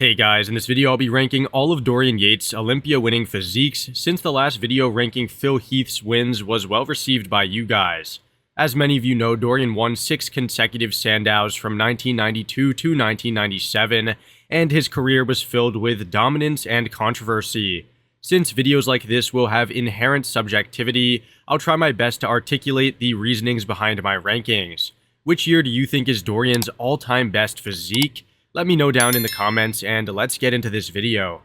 Hey guys, in this video I'll be ranking all of Dorian Yates' Olympia winning physiques since the last video ranking Phil Heath's wins was well received by you guys. As many of you know, Dorian won 6 consecutive Sandows from 1992 to 1997, and his career was filled with dominance and controversy. Since videos like this will have inherent subjectivity, I'll try my best to articulate the reasonings behind my rankings. Which year do you think is Dorian's all-time best physique? Let me know down in the comments, and let's get into this video.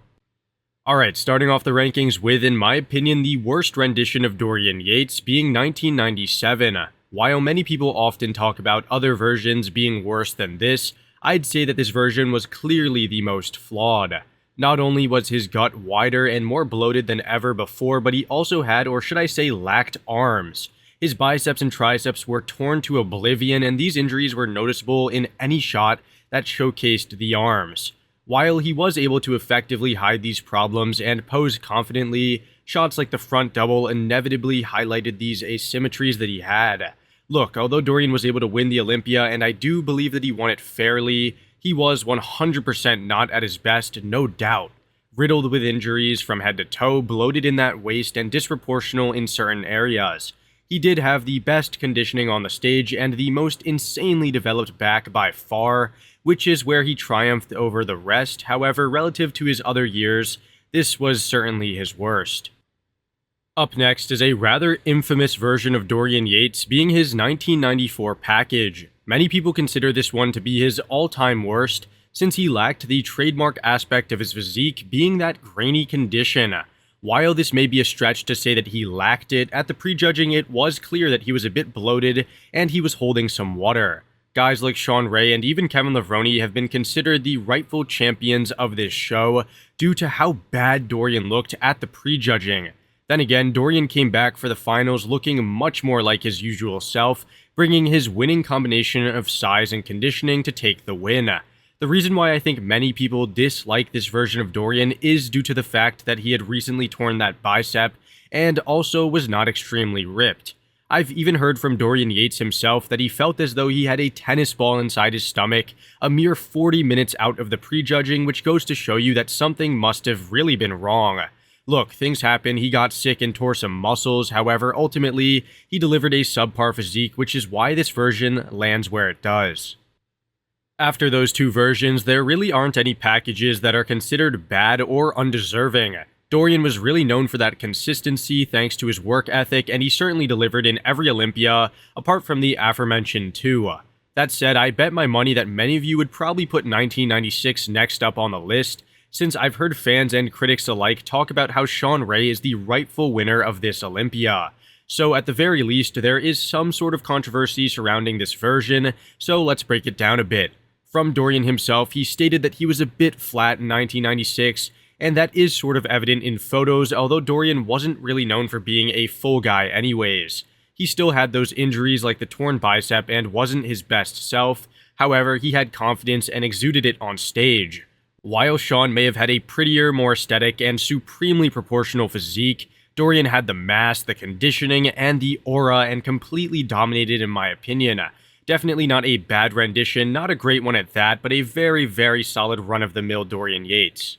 Alright, starting off the rankings with, in my opinion, the worst rendition of Dorian Yates being 1997. While many people often talk about other versions being worse than this, I'd say that this version was clearly the most flawed. Not only was his gut wider and more bloated than ever before, but he also had, or should I say, lacked arms. His biceps and triceps were torn to oblivion, and these injuries were noticeable in any shot that showcased the arms. While he was able to effectively hide these problems and pose confidently, shots like the front double inevitably highlighted these asymmetries that he had. Look, although Dorian was able to win the Olympia, and I do believe that he won it fairly, he was 100% not at his best, no doubt. Riddled with injuries from head to toe, bloated in that waist, and disproportional in certain areas. He did have the best conditioning on the stage and the most insanely developed back by far, which is where he triumphed over the rest. However, relative to his other years, this was certainly his worst. Up next is a rather infamous version of Dorian Yates, being his 1994 package. Many people consider this one to be his all-time worst, since he lacked the trademark aspect of his physique being that grainy condition. While this may be a stretch to say that he lacked it, at the prejudging it was clear that he was a bit bloated and he was holding some water. Guys like Shawn Ray and even Kevin Levrone have been considered the rightful champions of this show due to how bad Dorian looked at the prejudging. Then again, Dorian came back for the finals looking much more like his usual self, bringing his winning combination of size and conditioning to take the win. The reason why I think many people dislike this version of Dorian is due to the fact that he had recently torn that bicep and also was not extremely ripped. I've even heard from Dorian Yates himself that he felt as though he had a tennis ball inside his stomach a mere 40 minutes out of the prejudging, which goes to show you that something must have really been wrong. Look, things happen, he got sick and tore some muscles, however, ultimately, he delivered a subpar physique, which is why this version lands where it does. After those two versions, there really aren't any packages that are considered bad or undeserving. Dorian was really known for that consistency thanks to his work ethic, and he certainly delivered in every Olympia, apart from the aforementioned two. That said, I bet my money that many of you would probably put 1996 next up on the list, since I've heard fans and critics alike talk about how Shawn Ray is the rightful winner of this Olympia. So at the very least, there is some sort of controversy surrounding this version, so let's break it down a bit. From Dorian himself, he stated that he was a bit flat in 1996, and that is sort of evident in photos, although Dorian wasn't really known for being a full guy anyways. He still had those injuries like the torn bicep and wasn't his best self, however, he had confidence and exuded it on stage. While Shawn may have had a prettier, more aesthetic, and supremely proportional physique, Dorian had the mass, the conditioning, and the aura, and completely dominated in my opinion. Definitely not a bad rendition, not a great one at that, but a very, very solid run-of-the-mill Dorian Yates.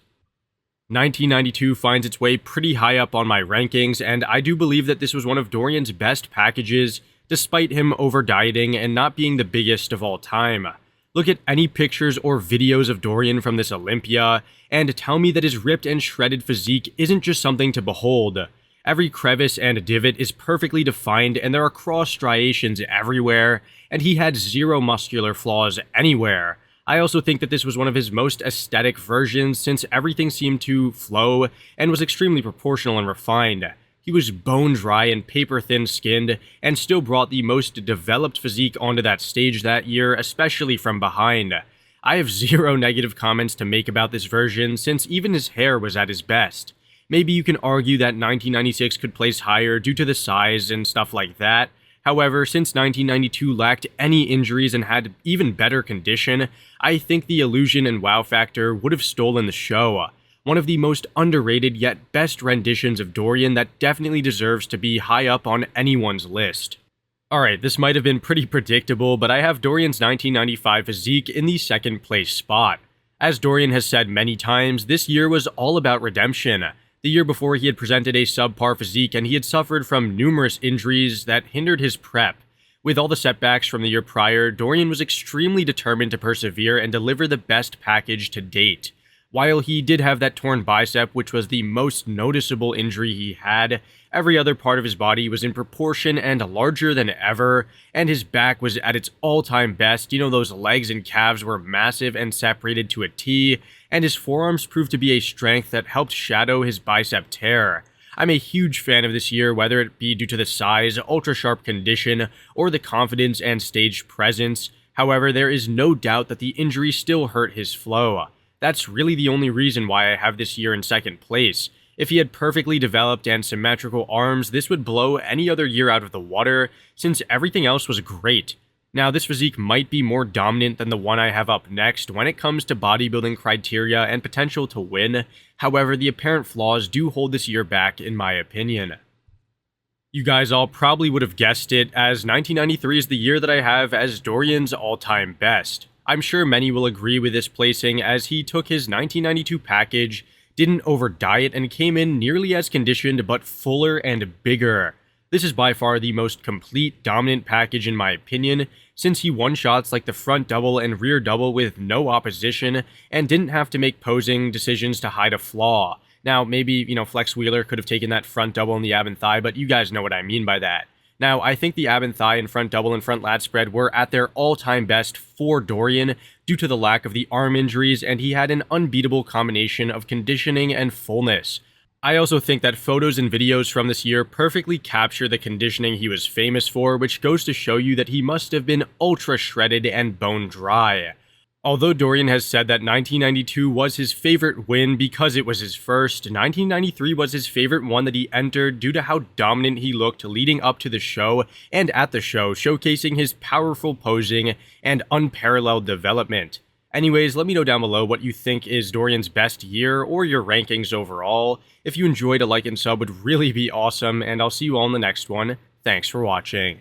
1992 finds its way pretty high up on my rankings, and I do believe that this was one of Dorian's best packages, despite him over-dieting and not being the biggest of all time. Look at any pictures or videos of Dorian from this Olympia, and tell me that his ripped and shredded physique isn't just something to behold. Every crevice and divot is perfectly defined, and there are cross striations everywhere, and he had zero muscular flaws anywhere. I also think that this was one of his most aesthetic versions, since everything seemed to flow and was extremely proportional and refined. He was bone dry and paper thin skinned, and still brought the most developed physique onto that stage that year, especially from behind. I have zero negative comments to make about this version, since even his hair was at his best. Maybe you can argue that 1996 could place higher due to the size and stuff like that. However, since 1992 lacked any injuries and had even better condition, I think the illusion and wow factor would have stolen the show. One of the most underrated yet best renditions of Dorian that definitely deserves to be high up on anyone's list. Alright, this might have been pretty predictable, but I have Dorian's 1995 physique in the second place spot. As Dorian has said many times, this year was all about redemption. The year before, he had presented a subpar physique and he had suffered from numerous injuries that hindered his prep. With all the setbacks from the year prior, Dorian was extremely determined to persevere and deliver the best package to date. While he did have that torn bicep, which was the most noticeable injury he had, every other part of his body was in proportion and larger than ever, and his back was at its all-time best. Those legs and calves were massive and separated to a T, and his forearms proved to be a strength that helped shadow his bicep tear. I'm a huge fan of this year, whether it be due to the size, ultra-sharp condition, or the confidence and stage presence. However, there is no doubt that the injury still hurt his flow. That's really the only reason why I have this year in second place. If he had perfectly developed and symmetrical arms, this would blow any other year out of the water, since everything else was great. Now, this physique might be more dominant than the one I have up next when it comes to bodybuilding criteria and potential to win. However, the apparent flaws do hold this year back, in my opinion. You guys all probably would have guessed it, as 1993 is the year that I have as Dorian's all-time best. I'm sure many will agree with this placing, as he took his 1992 package, didn't over-diet, and came in nearly as conditioned but fuller and bigger. This is by far the most complete, dominant package in my opinion, since he won shots like the front double and rear double with no opposition, and didn't have to make posing decisions to hide a flaw. Now, maybe, Flex Wheeler could have taken that front double in the ab and thigh, but you guys know what I mean by that. Now, I think the ab and thigh and front double and front lat spread were at their all-time best for Dorian due to the lack of the arm injuries, and he had an unbeatable combination of conditioning and fullness. I also think that photos and videos from this year perfectly capture the conditioning he was famous for, which goes to show you that he must have been ultra shredded and bone dry. Although Dorian has said that 1992 was his favorite win because it was his first, 1993 was his favorite one that he entered due to how dominant he looked leading up to the show and at the show, showcasing his powerful posing and unparalleled development. Anyways, let me know down below what you think is Dorian's best year or your rankings overall. If you enjoyed, a like and sub would really be awesome, and I'll see you all in the next one. Thanks for watching.